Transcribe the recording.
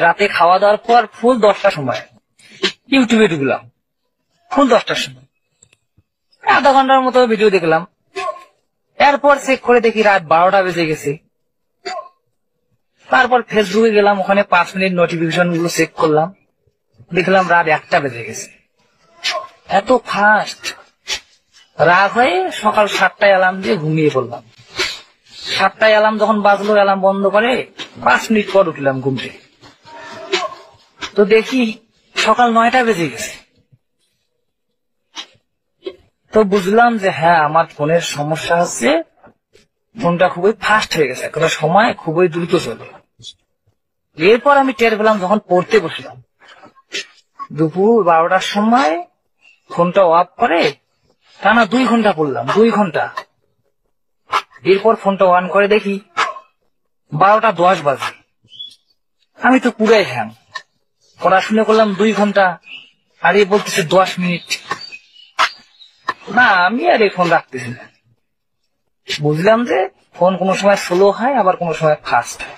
রাতে খাওয়া দাওয়ার পর ফুল 10টার সময় ইউটিউবে ঢুকলাম, ফুল 10টার সময় আধা ঘন্টার মতো ভিডিও দেখলাম। এরপর চেক করে দেখি রাত 12টা বেজে গেছে। তারপর ফেসবুকে গেলাম, ওখানে 5 মিনিট নোটিফিকেশন গুলো চেক করলাম, দেখলাম রাত 1টা বেজে গেছে। এত ফাস্ট! রাত হয়ে সকাল 7টায় অ্যালার্ম দিয়ে ঘুমিয়ে পড়লাম। 7টায় অ্যালার্ম যখন বাজলো, অ্যালার্ম বন্ধ করে 5 মিনিট পর উঠলাম ঘুম থেকে। তো দেখি সকাল 9টা বেজে গেছে। তো বুঝলাম যে হ্যাঁ, আমার ফোনের সমস্যা হচ্ছে, ফোনটা খুবই ফাস্ট হয়ে গেছে, কোনো সময় খুবই দ্রুত চলে। এরপর আমি টের পেলাম যখন পড়তে বসলাম, দুপুর 12টার সময় ফোনটা অফ করে টানা 2 ঘন্টা পড়লাম, 2 ঘন্টা। এরপর ফোনটা অন করে দেখি 12টা 10 বাজে। আমি তো পুরাই হ্যাং, পড়াশোনা করলাম 2 ঘন্টা, আর এ বলতেছে 10 মিনিট। না, আমি আর এই ফোন রাখতেছি না। বুঝলাম যে ফোন কোনো সময় স্লো হয়, আবার কোনো সময় ফাস্ট হয়।